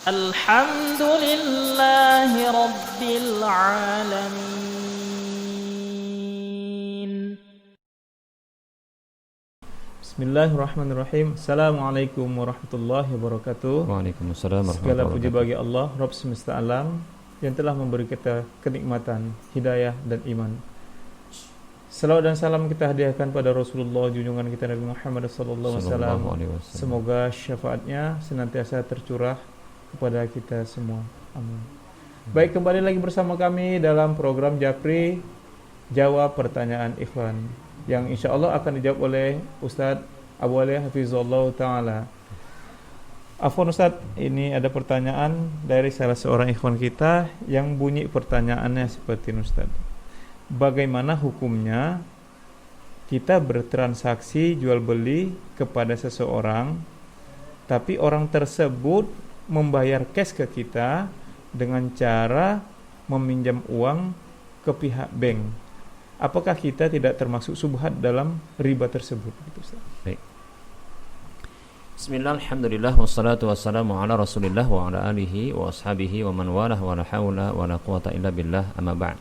Alhamdulillahi Rabbil Alamin. Bismillahirrahmanirrahim. Assalamualaikum warahmatullahi wabarakatuh. Waalaikumsalam Segala warahmatullahi puji wabarakatuh. bagi Allah, Rabb semesta alam, yang telah memberi kita kenikmatan, hidayah dan iman. Salawat dan salam kita hadiahkan pada Rasulullah, junjungan kita Nabi Muhammad sallallahu alaihi wasallam. Semoga syafaatnya senantiasa tercurah kepada kita semua. Amin. Baik, kembali lagi bersama kami dalam program Japri Jawab Pertanyaan Ikhwan, yang insya Allah akan dijawab oleh Ustadz Abu Ali Hafizullah Ta'ala. Afwan Ustadz, ini ada pertanyaan dari salah seorang ikhwan kita yang bunyi pertanyaannya seperti ini, Ustadz. Bagaimana hukumnya kita bertransaksi jual beli kepada seseorang, tapi orang tersebut membayar cash ke kita dengan cara meminjam uang ke pihak bank? Apakah kita tidak termasuk subhat dalam riba tersebut? Baik. Bismillah, alhamdulillah, wassalatu wassalamu ala rasulillah wa ala alihi wa ashabihi wa man walah wa la hawla wa la quwata illa billah, amma ba'd.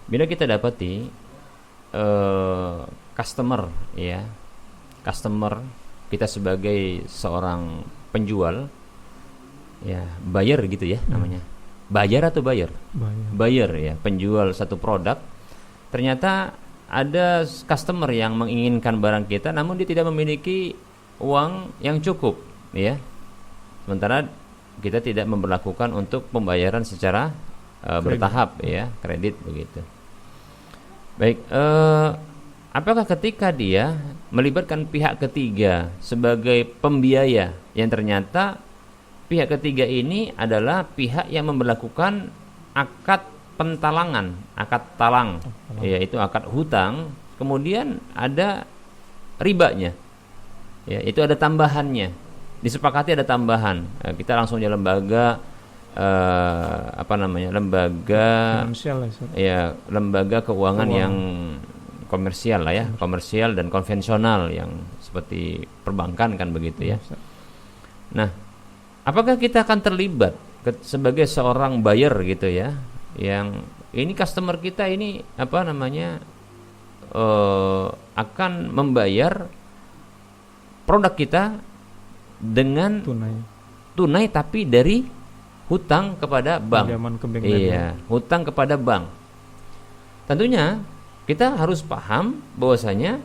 Bila kita dapati customer kita sebagai seorang penjual, ya, buyer gitu ya namanya. Bayar atau buyer? Buyer ya, penjual satu produk. Ternyata ada customer yang menginginkan barang kita, namun dia tidak memiliki uang yang cukup, ya. Sementara kita tidak memberlakukan untuk pembayaran secara bertahap, ya, kredit begitu. Baik, apakah ketika dia melibatkan pihak ketiga sebagai pembiaya yang ternyata pihak ketiga ini adalah pihak yang memberlakukan akad pentalangan, akad talang, yaitu akad hutang, kemudian ada ribanya, ya, itu ada tambahannya, disepakati ada tambahan. Kita langsung di lembaga lembaga ya, lembaga keuangan yang komersial lah, ya, komersial dan konvensional yang seperti perbankan kan begitu, ya. Nah, apakah kita akan terlibat sebagai seorang buyer gitu, ya, yang ini customer kita ini akan membayar produk kita dengan tunai tapi dari hutang kepada bank. Iya, hutang kepada bank. Tentunya kita harus paham bahwasanya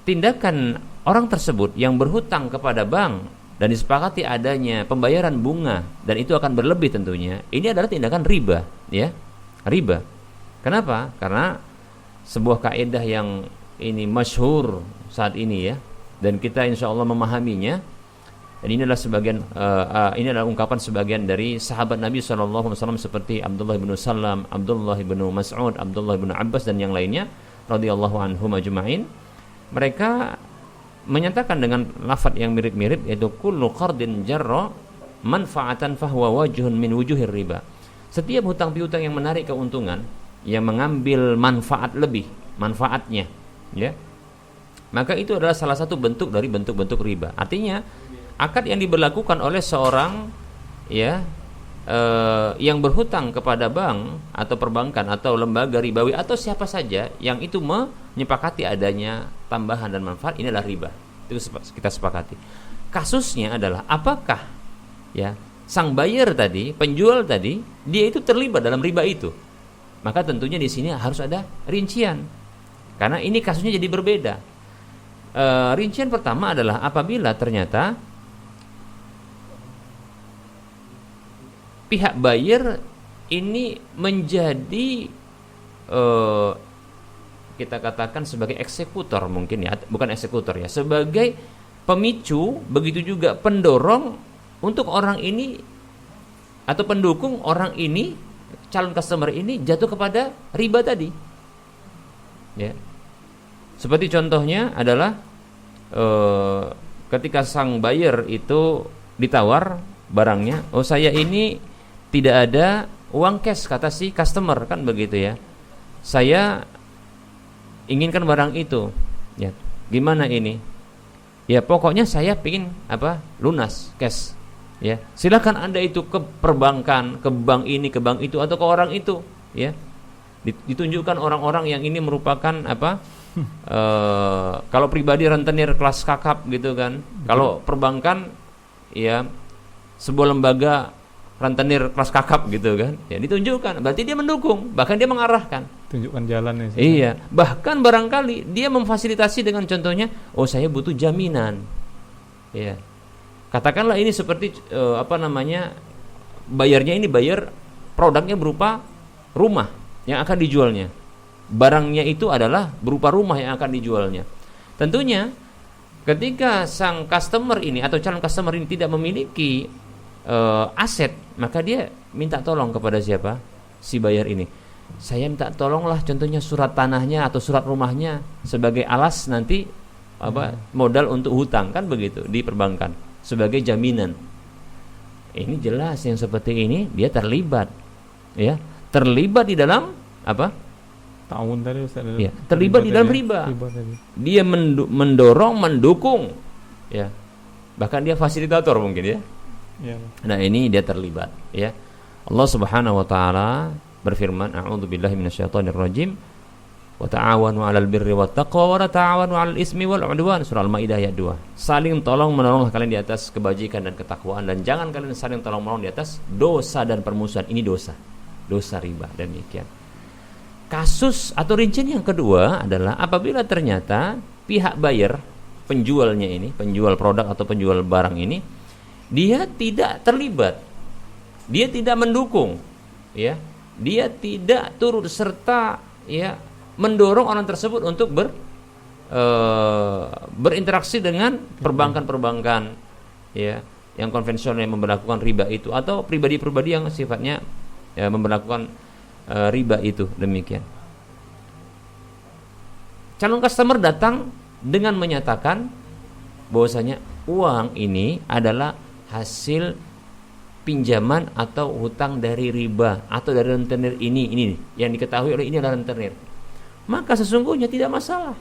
tindakan orang tersebut yang berhutang kepada bank dan disepakati adanya pembayaran bunga dan itu akan berlebih, tentunya ini adalah tindakan riba, ya, riba. Kenapa? Karena sebuah kaidah yang ini masyhur saat ini, ya, dan kita insya Allah memahaminya. Dan ini adalah ini adalah ungkapan sebagian dari sahabat Nabi SAW seperti Abdullah bin Salam, Abdullah bin Mas'ud, Abdullah bin Abbas dan yang lainnya radhiyallahu anhum ajma'in. Mereka menyatakan dengan lafaz yang mirip-mirip, yaitu kullu qardin jarra manfaatan fahuwa wajhun min wujuhir riba. Setiap hutang piutang yang menarik keuntungan, yang mengambil manfaat lebih, manfaatnya, ya, maka itu adalah salah satu bentuk dari bentuk-bentuk riba. Artinya akad yang diberlakukan oleh seorang, ya, yang berhutang kepada bank atau perbankan atau lembaga ribawi atau siapa saja yang itu menyepakati adanya tambahan dan manfaat, ini adalah riba. Itu kita sepakati. Kasusnya adalah apakah, ya, sang buyer tadi, penjual tadi, dia itu terlibat dalam riba itu? Maka tentunya di sini harus ada rincian. Karena ini kasusnya jadi berbeda. Rincian pertama adalah apabila ternyata pihak buyer ini menjadi kita katakan sebagai eksekutor mungkin, ya, bukan eksekutor, ya, sebagai pemicu, begitu juga pendorong untuk orang ini atau pendukung orang ini, calon customer ini jatuh kepada riba tadi, ya. Seperti contohnya adalah ketika sang buyer itu ditawar barangnya, oh saya ini tidak ada uang cash, kata si customer, kan begitu, ya, saya inginkan barang itu, ya, gimana ini, ya, pokoknya saya pingin lunas cash, Ya, silakan Anda itu ke perbankan, ke bank ini, ke bank itu, atau ke orang itu, ya. Ditunjukkan orang-orang yang ini merupakan apa? Kalau pribadi rentenir kelas kakap gitu kan. Kalau perbankan ya sebuah lembaga rentenir kelas kakap gitu kan. Ya ditunjukkan, berarti dia mendukung, bahkan dia mengarahkan. Tunjukkan jalannya. Iya, bahkan barangkali dia memfasilitasi dengan contohnya, oh saya butuh jaminan. Ya. Katakanlah ini seperti bayarnya ini bayar produknya berupa rumah yang akan dijualnya. Barangnya itu adalah berupa rumah yang akan dijualnya. Tentunya ketika sang customer ini atau calon customer ini tidak memiliki aset, maka dia minta tolong kepada siapa? Si bayar ini. Saya minta tolonglah contohnya surat tanahnya atau surat rumahnya sebagai alas nanti modal untuk hutang, kan begitu di perbankan, sebagai jaminan. Ini jelas yang seperti ini dia terlibat, ya, terlibat di dalam apa? Ta'awun tadi Ustaz. Ya, terlibat di dalam riba. Dia mendorong, mendukung, ya. Bahkan dia fasilitator mungkin ya. Ya. Nah, ini dia terlibat, ya. Allah Subhanahu wa taala berfirman, a'udzubillahi minasyaitonirrajim. Wa ta'awanu 'alal birri wat taqwa wa la ta'awanu 'alal ismi wal 'udwan, surah Al-Maidah ayat 2. Saling tolong-menolonglah kalian di atas kebajikan dan ketakwaan, dan jangan kalian saling tolong-menolong di atas dosa dan permusuhan. Ini dosa riba. Demikian. Kasus atau rincian yang kedua adalah apabila ternyata pihak buyer, penjualnya ini, penjual produk atau penjual barang ini, dia tidak terlibat, dia tidak mendukung, ya, dia tidak turut serta, ya, mendorong orang tersebut untuk berinteraksi dengan perbankan-perbankan, ya, yang konvensional yang memperlakukan riba itu, atau pribadi-pribadi yang sifatnya ya, memperlakukan riba itu. Demikian. Calon customer datang dengan menyatakan bahwasanya uang ini adalah hasil pinjaman atau hutang dari riba atau dari rentenir ini yang diketahui oleh ini adalah rentenir. Maka sesungguhnya tidak masalah.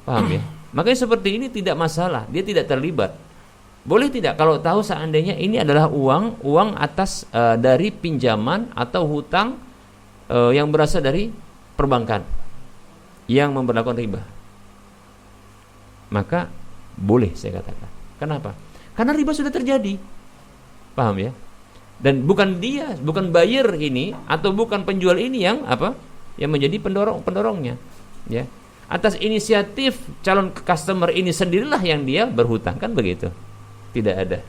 Paham ya? Makanya seperti ini tidak masalah, dia tidak terlibat. Boleh tidak kalau tahu seandainya ini adalah uang atas dari pinjaman atau hutang yang berasal dari perbankan yang memperlakukan riba. Maka boleh saya katakan. Kenapa? Karena riba sudah terjadi. Paham ya? Dan bukan dia, bukan buyer ini atau bukan penjual ini yang yang menjadi pendorongnya, ya. Atas inisiatif calon customer ini sendirilah yang dia berhutang, kan begitu. Tidak ada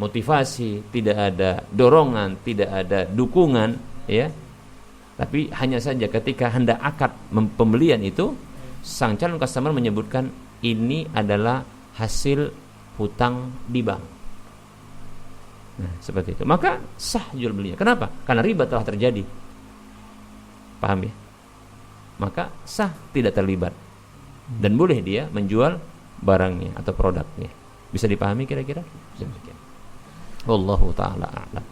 motivasi, tidak ada dorongan, tidak ada dukungan, ya. Tapi hanya saja ketika hendak akad pembelian itu, sang calon customer menyebutkan ini adalah hasil hutang di bank. Nah, seperti itu. Maka sah jual belinya. Kenapa? Karena riba telah terjadi. Paham ya? Maka sah, tidak terlibat. Dan boleh dia menjual barangnya atau produknya. Bisa dipahami kira-kira? Wallahu ta'ala a'lam.